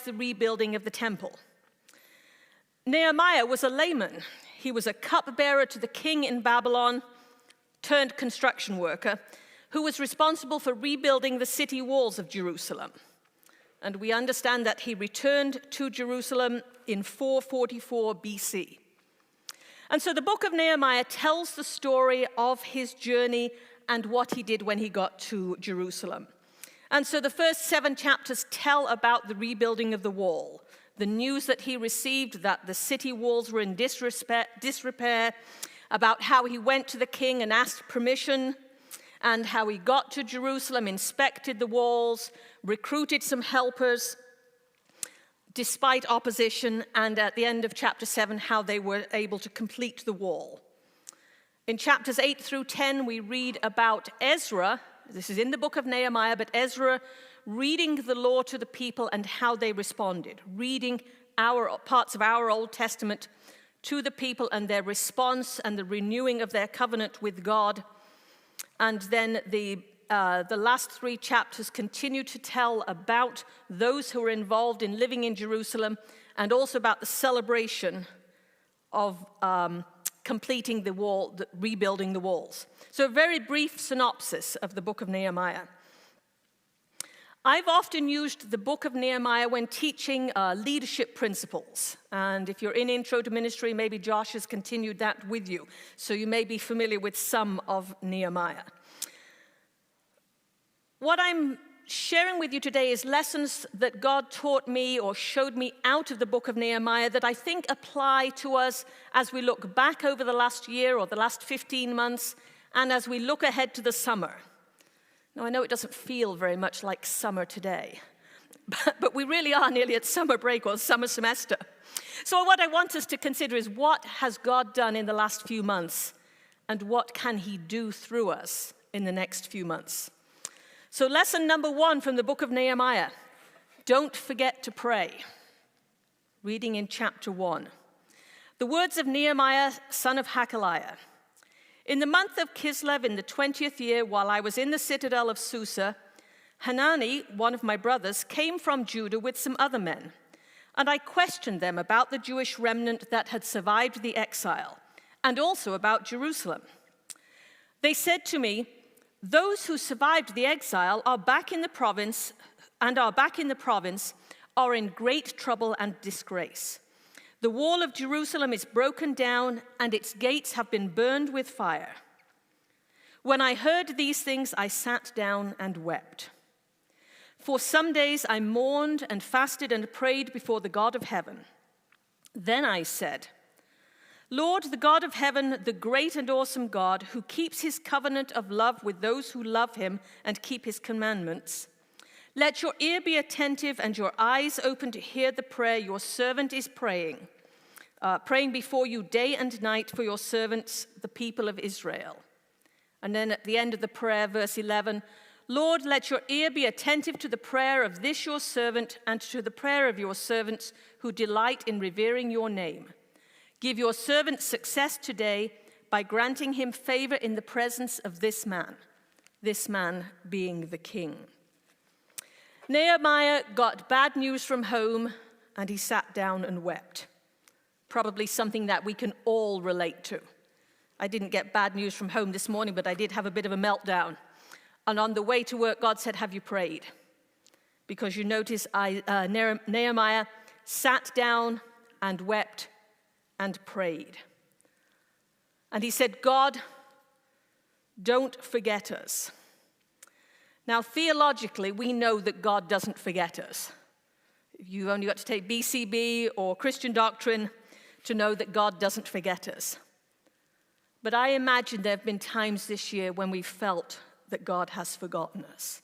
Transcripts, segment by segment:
the rebuilding of the temple. Nehemiah was a layman. He was a cupbearer to the king in Babylon, turned construction worker, who was responsible for rebuilding the city walls of Jerusalem. And we understand that he returned to Jerusalem in 444 BC. And so the book of Nehemiah tells the story of his journey and what he did when he got to Jerusalem. And so the first 7 chapters tell about the rebuilding of the wall, the news that he received that the city walls were in disrepair, about how he went to the king and asked permission, and how he got to Jerusalem, inspected the walls, recruited some helpers, despite opposition, and at the end of chapter 7, how they were able to complete the wall. In chapters 8 through 10, we read about Ezra. This is in the book of Nehemiah, but Ezra reading the law to the people and how they responded, reading parts of our Old Testament to the people and their response and the renewing of their covenant with God. And then the last 3 chapters continue to tell about those who were involved in living in Jerusalem and also about the celebration of completing the wall, rebuilding the walls. So a very brief synopsis of the book of Nehemiah. I've often used the book of Nehemiah when teaching leadership principles. And if you're in Intro to Ministry, maybe Josh has continued that with you. So you may be familiar with some of Nehemiah. What I'm sharing with you today is lessons that God taught me or showed me out of the book of Nehemiah that I think apply to us as we look back over the last year or the last 15 months and as we look ahead to the summer. Now, I know it doesn't feel very much like summer today, but we really are nearly at summer break or summer semester. So what I want us to consider is what has God done in the last few months and what can he do through us in the next few months. So lesson number 1 from the book of Nehemiah, don't forget to pray. Reading in chapter 1. The words of Nehemiah, son of Hakaliah. In the month of Kislev, in the 20th year, while I was in the citadel of Susa, Hanani, one of my brothers, came from Judah with some other men, and I questioned them about the Jewish remnant that had survived the exile, and also about Jerusalem. They said to me, those who survived the exile are back in the province are in great trouble and disgrace. The wall of Jerusalem is broken down, and its gates have been burned with fire. When I heard these things, I sat down and wept. For some days I mourned and fasted and prayed before the God of heaven. Then I said, Lord, the God of heaven, the great and awesome God, who keeps his covenant of love with those who love him and keep his commandments, let your ear be attentive and your eyes open to hear the prayer your servant is praying before you day and night for your servants, the people of Israel. And then at the end of the prayer, verse 11, Lord, let your ear be attentive to the prayer of this your servant and to the prayer of your servants who delight in revering your name. Give your servant success today by granting him favor in the presence of this man being the king. Nehemiah got bad news from home, and he sat down and wept. Probably something that we can all relate to. I didn't get bad news from home this morning, but I did have a bit of a meltdown. And on the way to work, God said, have you prayed? Because you notice Nehemiah sat down and wept and prayed. And he said, God, don't forget us. Now, theologically, we know that God doesn't forget us. You've only got to take BCB or Christian doctrine to know that God doesn't forget us. But I imagine there have been times this year when we felt that God has forgotten us.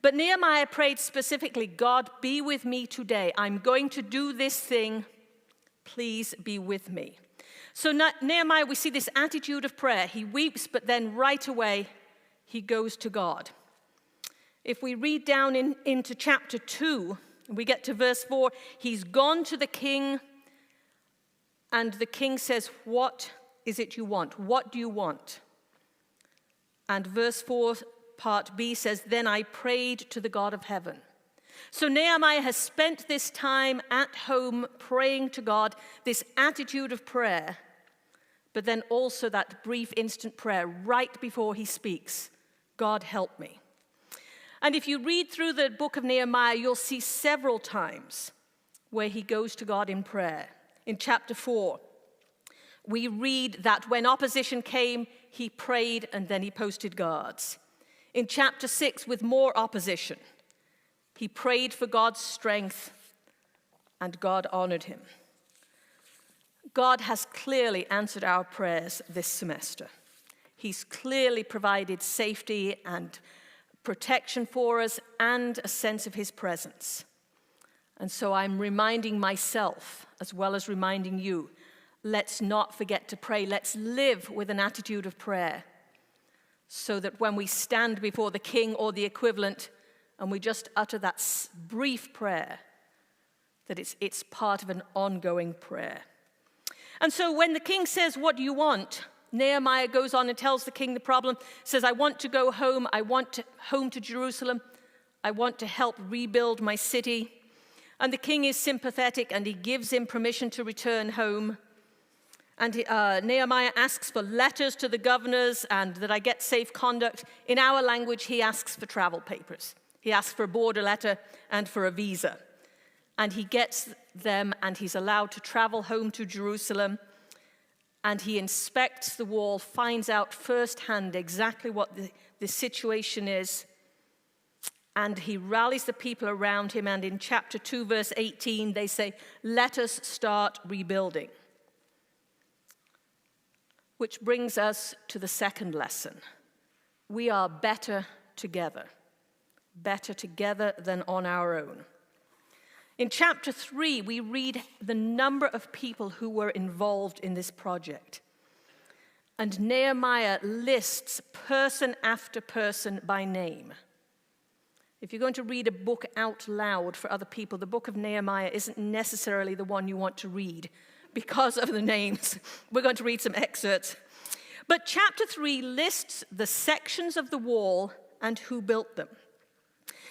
But Nehemiah prayed specifically, God, be with me today. I'm going to do this thing. Please be with me. So Nehemiah, we see this attitude of prayer. He weeps, but then right away, he goes to God. If we read down into chapter 2, we get to verse 4, he's gone to the king, and the king says, what is it you want? What do you want? And verse 4, part B says, then I prayed to the God of heaven. So Nehemiah has spent this time at home praying to God, this attitude of prayer, but then also that brief instant prayer right before he speaks, God help me. And if you read through the book of Nehemiah, you'll see several times where he goes to God in prayer. In chapter 4, we read that when opposition came, he prayed and then he posted guards. In chapter 6, with more opposition, he prayed for God's strength and God honored him. God has clearly answered our prayers this semester. He's clearly provided safety and protection for us and a sense of his presence. And so I'm reminding myself, as well as reminding you, let's not forget to pray. Let's live with an attitude of prayer so that when we stand before the king or the equivalent and we just utter that brief prayer, that it's part of an ongoing prayer. And so when the king says, what do you want? Nehemiah goes on and tells the king the problem, says, I want to go home. I want home to Jerusalem. I want to help rebuild my city. And the king is sympathetic and he gives him permission to return home. And Nehemiah asks for letters to the governors and that I get safe conduct. In our language, he asks for travel papers. He asks for a border letter and for a visa. And he gets them and he's allowed to travel home to Jerusalem. And he inspects the wall, finds out firsthand exactly what the situation is. And he rallies the people around him. And in chapter 2, verse 18, they say, let us start rebuilding. Which brings us to the second lesson. We are better together than on our own. In chapter 3, we read the number of people who were involved in this project. And Nehemiah lists person after person by name. If you're going to read a book out loud for other people, the book of Nehemiah isn't necessarily the one you want to read because of the names. We're going to read some excerpts. But chapter 3 lists the sections of the wall and who built them.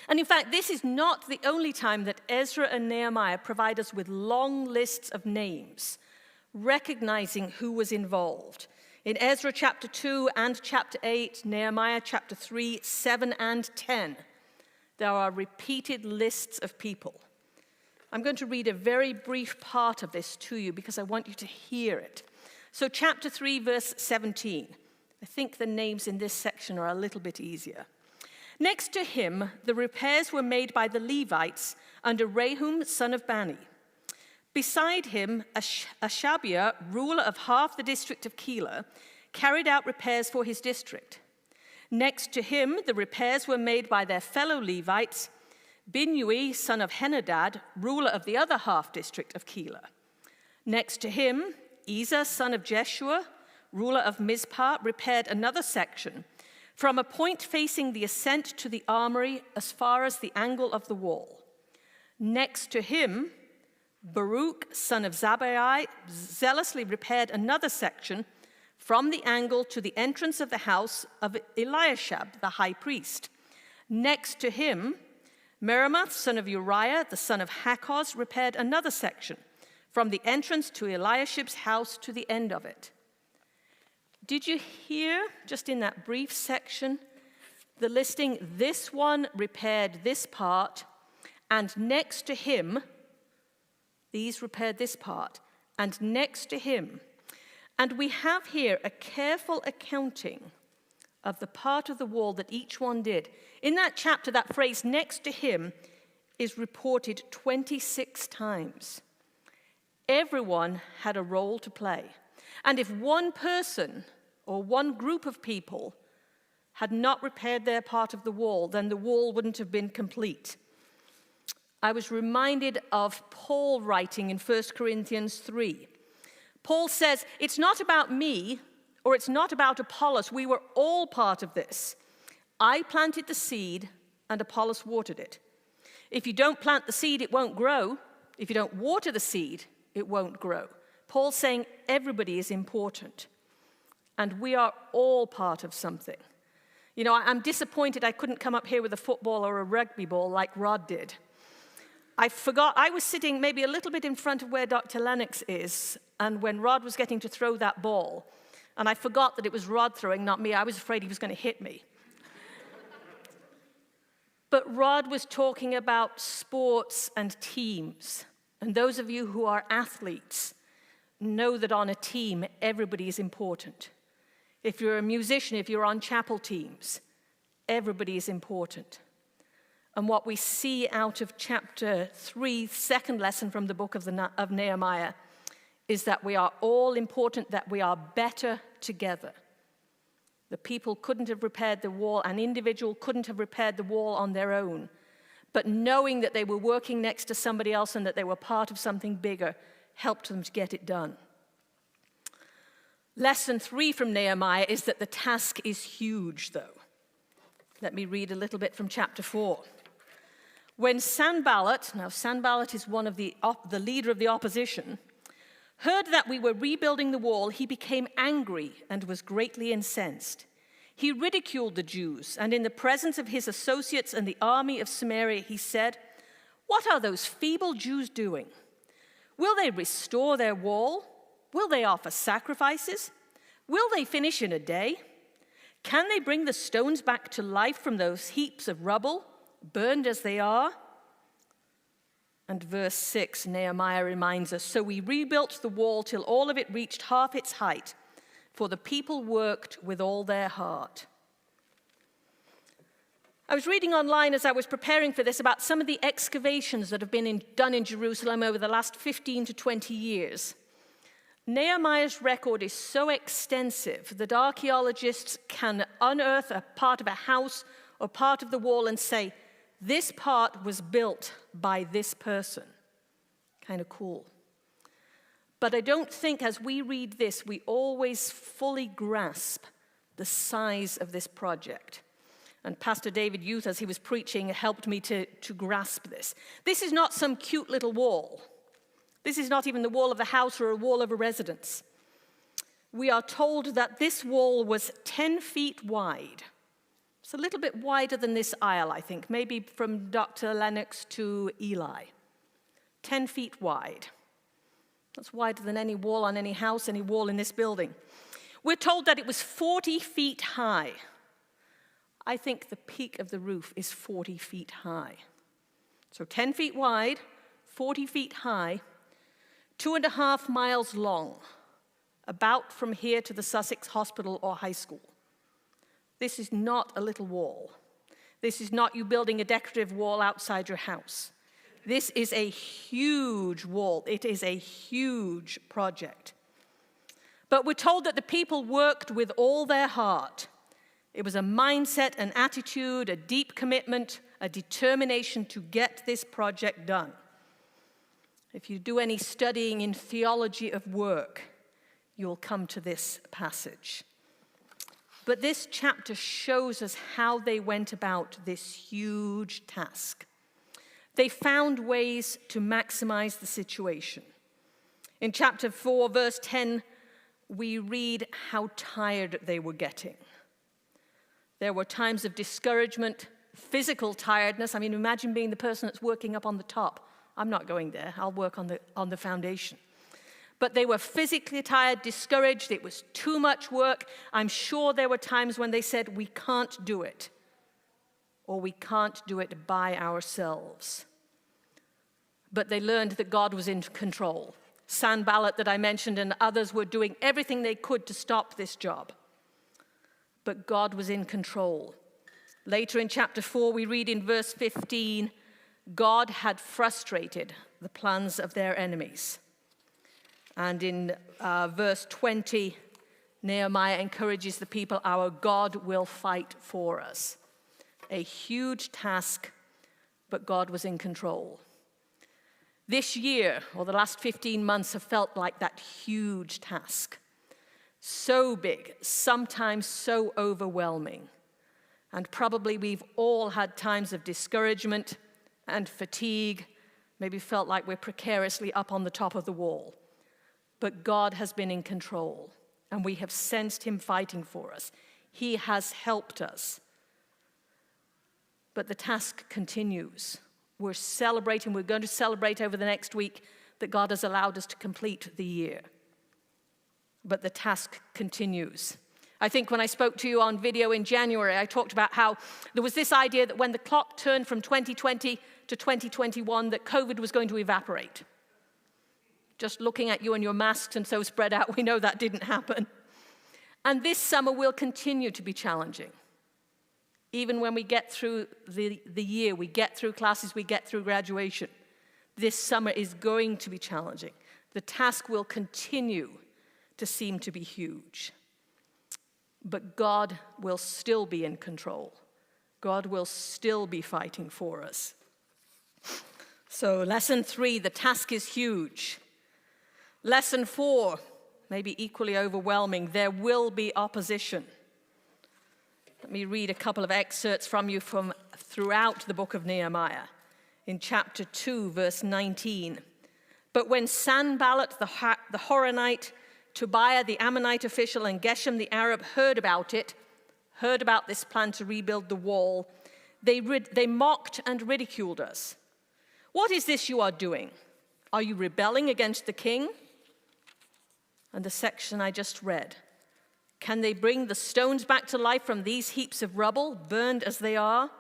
And in fact, this is not the only time that Ezra and Nehemiah provide us with long lists of names, recognizing who was involved. In Ezra chapter 2 and chapter 8, Nehemiah chapter 3, 7, and 10, there are repeated lists of people. I'm going to read a very brief part of this to you because I want you to hear it. So chapter 3, verse 17. I think the names in this section are a little bit easier. Next to him, the repairs were made by the Levites under Rehum, son of Bani. Beside him, Ashabiah, ruler of half the district of Keilah, carried out repairs for his district. Next to him, the repairs were made by their fellow Levites, Binnui, son of Henadad, ruler of the other half district of Keilah. Next to him, Ezer, son of Jeshua, ruler of Mizpah, repaired another section, from a point facing the ascent to the armory as far as the angle of the wall. Next to him, Baruch, son of Zabbai, zealously repaired another section from the angle to the entrance of the house of Eliashib, the high priest. Next to him, Meremoth, son of Uriah, the son of Hakkoz, repaired another section from the entrance to Eliashib's house to the end of it. Did you hear, just in that brief section, the listing, this one repaired this part, and next to him, these repaired this part, and next to him. And we have here a careful accounting of the part of the wall that each one did. In that chapter, that phrase, next to him, is reported 26 times. Everyone had a role to play. And if one person or one group of people had not repaired their part of the wall, then the wall wouldn't have been complete. I was reminded of Paul writing in 1 Corinthians 3. Paul says, it's not about me or it's not about Apollos. We were all part of this. I planted the seed and Apollos watered it. If you don't plant the seed, it won't grow. If you don't water the seed, it won't grow. Paul's saying everybody is important. And we are all part of something. You know, I'm disappointed I couldn't come up here with a football or a rugby ball like Rod did. I forgot, I was sitting maybe a little bit in front of where Dr. Lennox is, and when Rod was getting to throw that ball, and I forgot that it was Rod throwing, not me. I was afraid he was going to hit me. But Rod was talking about sports and teams. And those of you who are athletes know that on a team, everybody is important. If you're a musician, if you're on chapel teams, everybody is important. And what we see out of chapter 3, second lesson from the book of Nehemiah, is that we are all important, that we are better together. The people couldn't have repaired the wall, an individual couldn't have repaired the wall on their own. But knowing that they were working next to somebody else and that they were part of something bigger helped them to get it done. Lesson 3 from Nehemiah is that the task is huge, though. Let me read a little bit from chapter 4. When Sanballat, now Sanballat is one of the leader of the opposition, heard that we were rebuilding the wall, he became angry and was greatly incensed. He ridiculed the Jews, and in the presence of his associates and the army of Samaria, he said, "What are those feeble Jews doing? Will they restore their wall? Will they offer sacrifices? Will they finish in a day? Can they bring the stones back to life from those heaps of rubble, burned as they are?" And verse 6, Nehemiah reminds us, "So we rebuilt the wall till all of it reached half its height, for the people worked with all their heart." I was reading online as I was preparing for this about some of the excavations that have been done in Jerusalem over the last 15 to 20 years. Nehemiah's record is so extensive that archaeologists can unearth a part of a house or part of the wall and say, this part was built by this person. Kind of cool. But I don't think as we read this, we always fully grasp the size of this project. And Pastor David Youth, as he was preaching, helped me to grasp this. This is not some cute little wall. This is not even the wall of the house or a wall of a residence. We are told that this wall was 10 feet wide. It's a little bit wider than this aisle, I think, maybe from Dr. Lennox to Eli. 10 feet wide. That's wider than any wall on any house, any wall in this building. We're told that it was 40 feet high. I think the peak of the roof is 40 feet high. So 10 feet wide, 40 feet high, 2.5 miles long, about from here to the Sussex Hospital or High School. This is not a little wall. This is not you building a decorative wall outside your house. This is a huge wall. It is a huge project. But we're told that the people worked with all their heart. It was a mindset, an attitude, a deep commitment, a determination to get this project done. If you do any studying in theology of work, you'll come to this passage. But this chapter shows us how they went about this huge task. They found ways to maximize the situation. In chapter 4, verse 10, we read how tired they were getting. There were times of discouragement, physical tiredness. I mean, imagine being the person that's working up on the top. I'm not going there. I'll work on the foundation. But they were physically tired, discouraged. It was too much work. I'm sure there were times when they said, we can't do it, or we can't do it by ourselves. But they learned that God was in control. Sanballat that I mentioned and others were doing everything they could to stop this job. But God was in control. Later in chapter 4, we read in verse 15, God had frustrated the plans of their enemies. And in verse 20, Nehemiah encourages the people, our God will fight for us. A huge task, but God was in control. This year, or the last 15 months, have felt like that huge task. So big, sometimes so overwhelming. And probably we've all had times of discouragement and fatigue, maybe felt like we're precariously up on the top of the wall. But God has been in control, and we have sensed him fighting for us. He has helped us. But the task continues. We're celebrating, we're going to celebrate over the next week that God has allowed us to complete the year. But the task continues. I think when I spoke to you on video in January, I talked about how there was this idea that when the clock turned from 2020 to 2021, that COVID was going to evaporate. Just looking at you and your masks and so spread out, we know that didn't happen. And this summer will continue to be challenging. Even when we get through the year, we get through classes, we get through graduation, this summer is going to be challenging. The task will continue to seem to be huge. But God will still be in control. God will still be fighting for us. So lesson 3, the task is huge. Lesson 4, maybe equally overwhelming, there will be opposition. Let me read a couple of excerpts from you from throughout the book of Nehemiah. In chapter 2, verse 19. But when Sanballat the Horonite, Tobiah the Ammonite official, and Geshem the Arab heard about this plan to rebuild the wall, they mocked and ridiculed us. What is this you are doing? Are you rebelling against the king? And the section I just read. Can they bring the stones back to life from these heaps of rubble, burned as they are?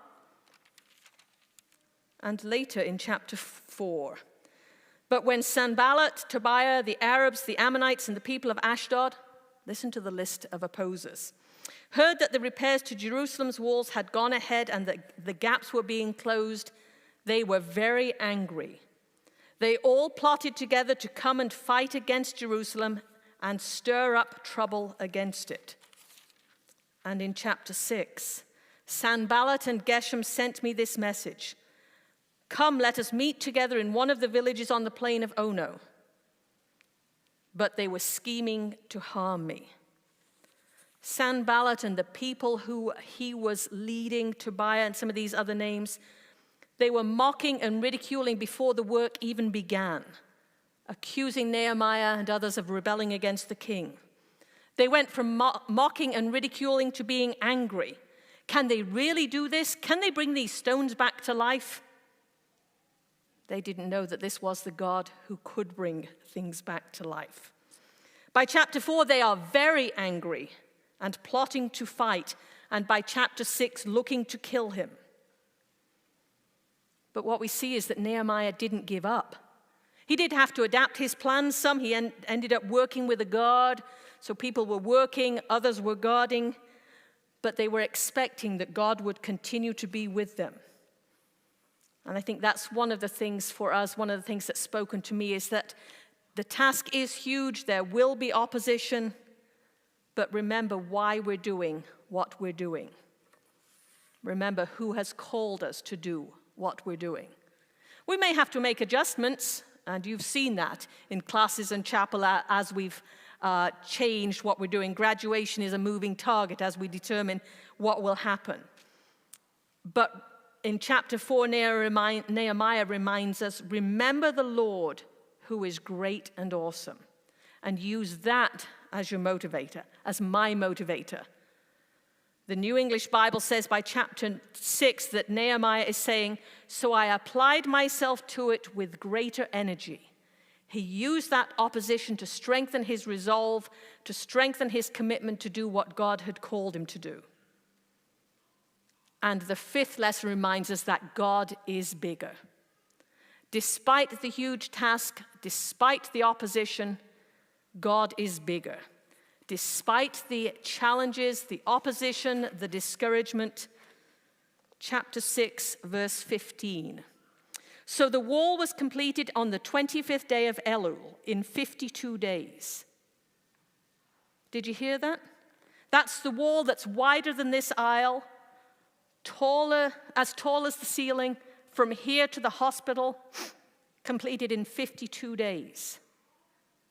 And later in chapter 4. But when Sanballat, Tobiah, the Arabs, the Ammonites, and the people of Ashdod, listen to the list of opposers, heard that the repairs to Jerusalem's walls had gone ahead and that the gaps were being closed, they were very angry. They all plotted together to come and fight against Jerusalem and stir up trouble against it. And in chapter 6, Sanballat and Geshem sent me this message. Come, let us meet together in one of the villages on the plain of Ono. But they were scheming to harm me. Sanballat and the people who he was leading, Tobiah and some of these other names, they were mocking and ridiculing before the work even began, accusing Nehemiah and others of rebelling against the king. They went from mocking and ridiculing to being angry. Can they really do this? Can they bring these stones back to life? They didn't know that this was the God who could bring things back to life. By chapter 4, they are very angry and plotting to fight, and by chapter 6, looking to kill him. But what we see is that Nehemiah didn't give up. He did have to adapt his plans. Some he ended up working with a guard, so people were working, others were guarding, but they were expecting that God would continue to be with them. And I think that's one of the things for us, one of the things that's spoken to me is that the task is huge, there will be opposition, but remember why we're doing what we're doing. Remember who has called us to do what we're doing. We may have to make adjustments, and you've seen that in classes and chapel as we've changed what we're doing. Graduation is a moving target as we determine what will happen. But in chapter 4, Nehemiah reminds us, remember the Lord who is great and awesome, and use that as your motivator, as my motivator. The New English Bible says by chapter 6 that Nehemiah is saying, so I applied myself to it with greater energy. He used that opposition to strengthen his resolve, to strengthen his commitment to do what God had called him to do. And the 5th lesson reminds us that God is bigger. Despite the huge task, despite the opposition, God is bigger. Despite the challenges, the opposition, the discouragement. Chapter 6, verse 15. So the wall was completed on the 25th day of Elul in 52 days. Did you hear that? That's the wall that's wider than this aisle, as tall as the ceiling, from here to the hospital, completed in 52 days,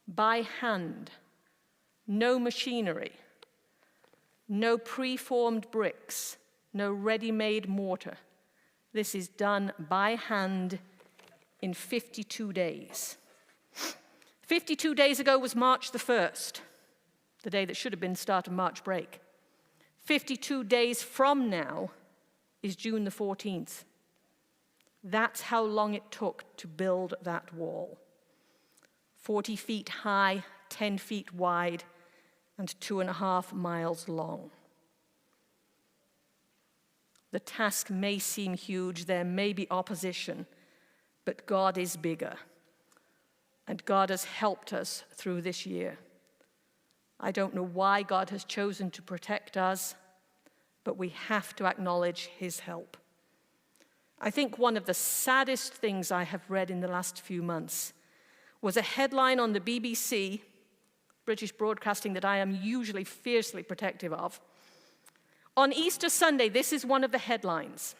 by hand, no machinery, no preformed bricks, no ready-made mortar. This is done by hand in 52 days. 52 days ago was March the 1st, the day that should have been start of March break. 52 days from now is June the 14th. That's how long it took to build that wall. 40 feet high, 10 feet wide, and 2.5 miles long. The task may seem huge, there may be opposition, but God is bigger. And God has helped us through this year. I don't know why God has chosen to protect us, but we have to acknowledge his help. I think one of the saddest things I have read in the last few months was a headline on the BBC, British Broadcasting, that I am usually fiercely protective of. On Easter Sunday, this is one of the headlines.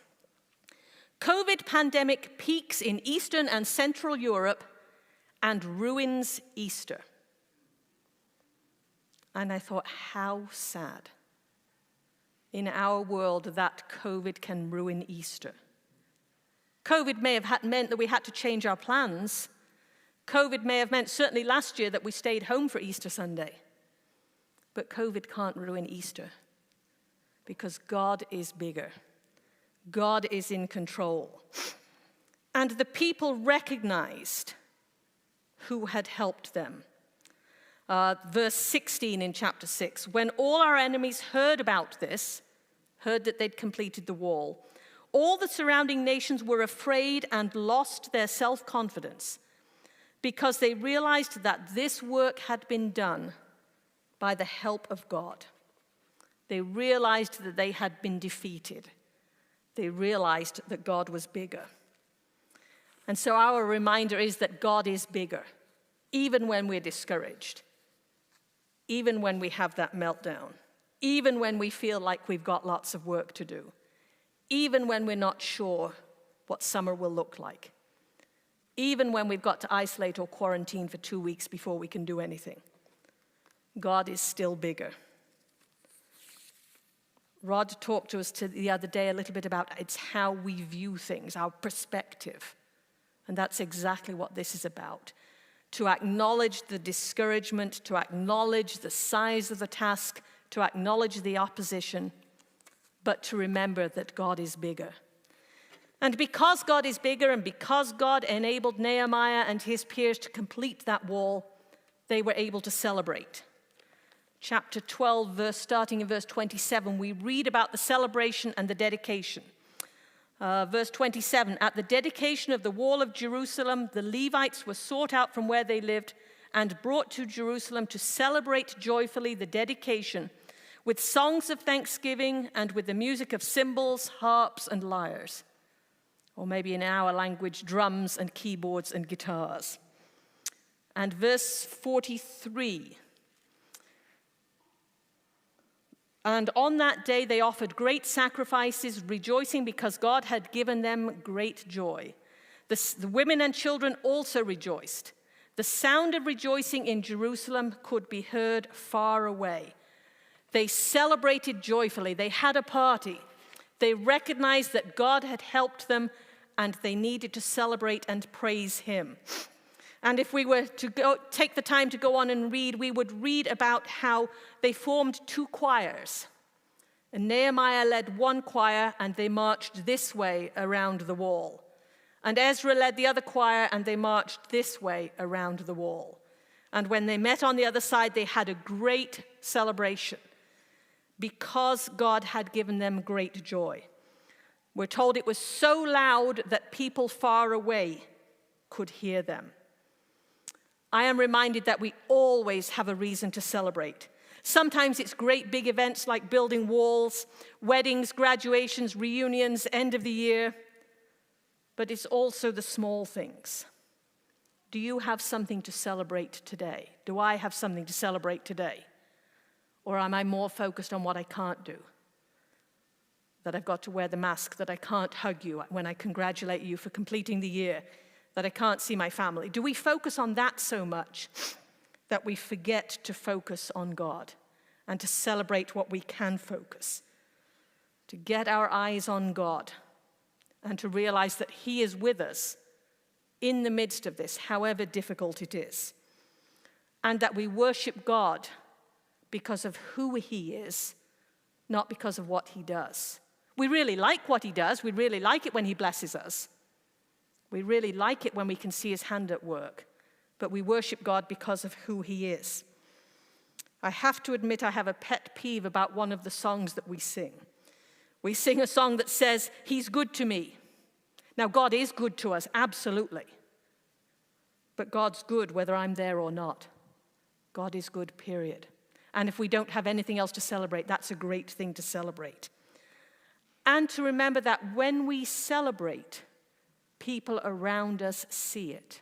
COVID pandemic peaks in Eastern and Central Europe and ruins Easter. And I thought, how sad. In our world, that COVID can ruin Easter. COVID may have meant that we had to change our plans. COVID may have meant, certainly last year, that we stayed home for Easter Sunday. But COVID can't ruin Easter because God is bigger. God is in control. And the people recognized who had helped them. Verse 16 in chapter 6, when all our enemies heard about this, heard that they'd completed the wall, all the surrounding nations were afraid and lost their self-confidence because they realized that this work had been done by the help of God. They realized that they had been defeated. They realized that God was bigger. And so our reminder is that God is bigger, even when we're discouraged, even when we have that meltdown, even when we feel like we've got lots of work to do, even when we're not sure what summer will look like, even when we've got to isolate or quarantine for 2 weeks before we can do anything. God is still bigger. Rod talked to us the other day a little bit about it's how we view things, our perspective. And that's exactly what this is about. To acknowledge the discouragement, to acknowledge the size of the task, to acknowledge the opposition, but to remember that God is bigger. And because God is bigger and because God enabled Nehemiah and his peers to complete that wall, they were able to celebrate. Chapter 12, starting in verse 27, we read about the celebration and the dedication. Verse 27, at the dedication of the wall of Jerusalem, the Levites were sought out from where they lived and brought to Jerusalem to celebrate joyfully the dedication with songs of thanksgiving and with the music of cymbals, harps, and lyres. Or maybe in our language, drums and keyboards and guitars. And verse 43, and on that day they offered great sacrifices, rejoicing because God had given them great joy. The women and children also rejoiced. The sound of rejoicing in Jerusalem could be heard far away. They celebrated joyfully. They had a party. They recognized that God had helped them, and they needed to celebrate and praise him. And if we were to take the time to go on and read, we would read about how they formed 2 choirs. And Nehemiah led one choir, and they marched this way around the wall. And Ezra led the other choir, and they marched this way around the wall. And when they met on the other side, they had a great celebration because God had given them great joy. We're told it was so loud that people far away could hear them. I am reminded that we always have a reason to celebrate. Sometimes it's great big events like building walls, weddings, graduations, reunions, end of the year. But it's also the small things. Do you have something to celebrate today? Do I have something to celebrate today? Or am I more focused on what I can't do? That I've got to wear the mask, that I can't hug you when I congratulate you for completing the year, that I can't see my family. Do we focus on that so much that we forget to focus on God and to celebrate what we can focus? To get our eyes on God and to realize that he is with us in the midst of this, however difficult it is. And that we worship God because of who he is, not because of what he does. We really like what he does. We really like it when he blesses us. We really like it when we can see his hand at work, but we worship God because of who he is. I have to admit I have a pet peeve about one of the songs that we sing. We sing a song that says, he's good to me. Now, God is good to us, absolutely. But God's good whether I'm there or not. God is good, period. And if we don't have anything else to celebrate, that's a great thing to celebrate. And to remember that when we celebrate, people around us see it.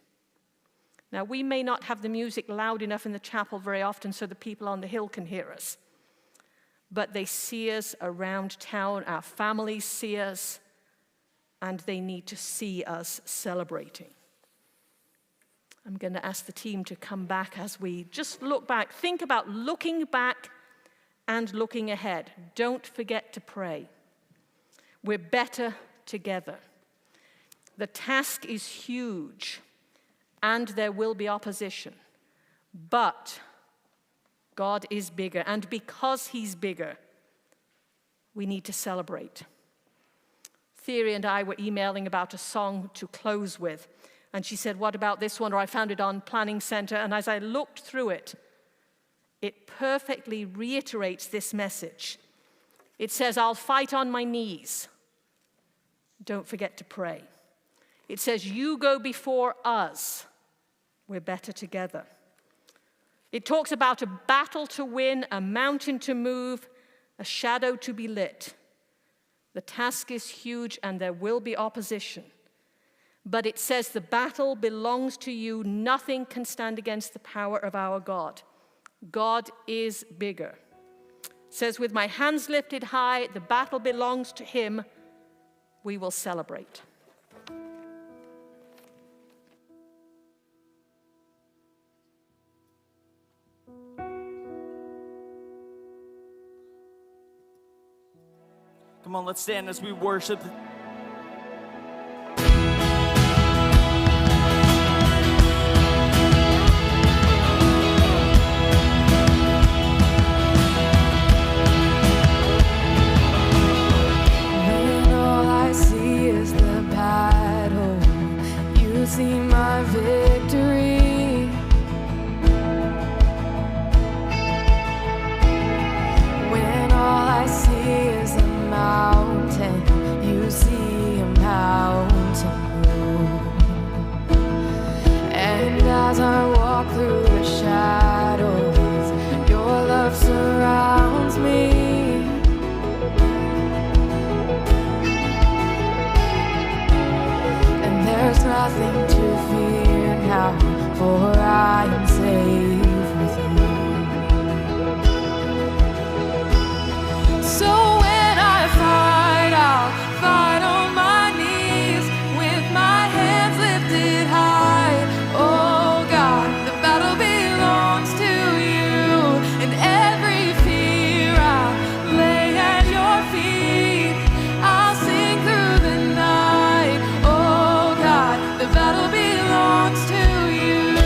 Now, we may not have the music loud enough in the chapel very often so the people on the hill can hear us. But they see us around town, our families see us, and they need to see us celebrating. I'm going to ask the team to come back as we just look back. Think about looking back and looking ahead. Don't forget to pray. We're better together. The task is huge, and there will be opposition. But God is bigger, and because he's bigger, we need to celebrate. Theory and I were emailing about a song to close with, and she said, what about this one? Or I found it on Planning Center, and as I looked through it, it perfectly reiterates this message. It says, I'll fight on my knees. Don't forget to pray. It says, you go before us. We're better together. It talks about a battle to win, a mountain to move, a shadow to be lit. The task is huge and there will be opposition. But it says the battle belongs to you. Nothing can stand against the power of our God. God is bigger. It says, with my hands lifted high, the battle belongs to him. We will celebrate. Come on, let's stand as we worship. When all I see is the battle, you see my victory. When all I see is a mountain, you see a mountain move. And as I walk through the shadows, your love surrounds me. And there's nothing to fear now, for I am safe with you. So when I fight, I'll fight on my knees with my hands lifted high. Oh God, the battle belongs to you, and every fear I'll lay at your feet. I'll sing through the night. Oh God, the battle belongs to you.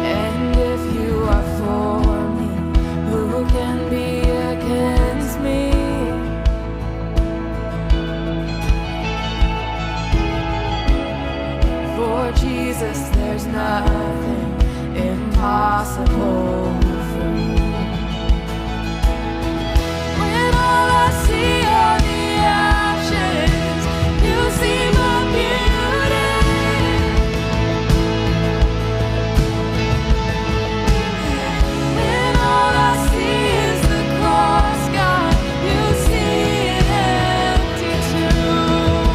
And if you are for me, who can be against me? For Jesus, there's nothing impossible for me. When all I see are the ashes, you see my beauty. When all I see is the cross, God, you see an empty tomb.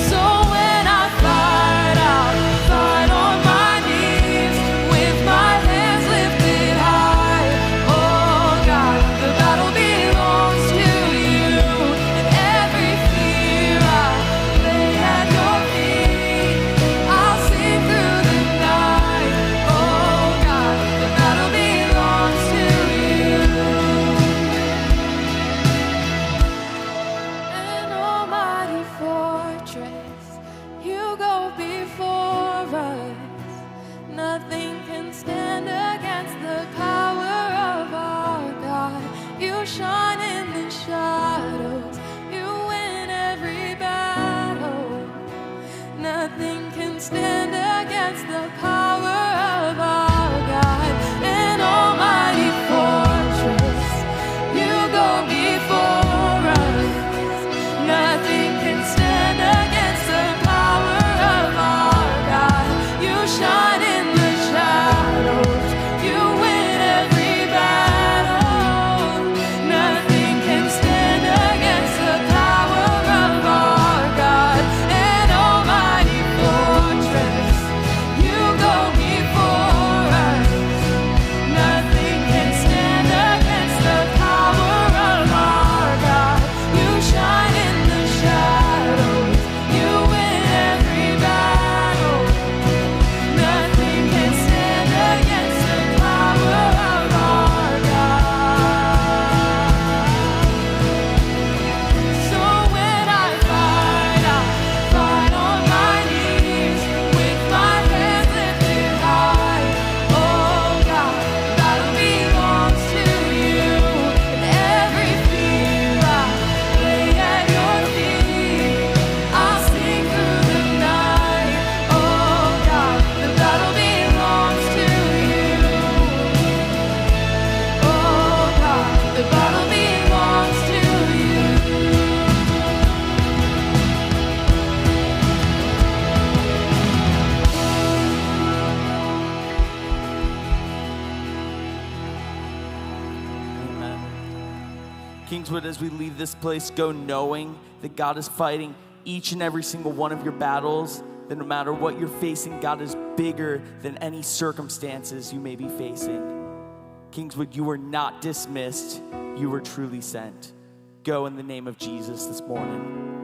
So when I fight, I'll fight on my knees with my hands lifted high. Oh God, the can stand against the power of our God. An almighty fortress, you go before us. Nothing can stand against the power of our God. You shine in the shadows, you win every battle. Nothing can stand against the power of our God. An almighty fortress, you go before us. Nothing can stand against the power of our God. You shine in the shadows, you win every battle. Nothing can stand against the power of our God. So when I fight, I'll fight on my knees with my hands lifted high. Oh God, battle belongs to you, and every fear I lay at your feet. I'll sing through the night. Oh God, the battle belongs to you. Oh God, the battle belongs to you. Amen. Kingswood, as we leave this place, go knowing that God is fighting each and every single one of your battles, that no matter what you're facing, God is bigger than any circumstances you may be facing. Kingswood, you were not dismissed. You were truly sent. Go in the name of Jesus this morning.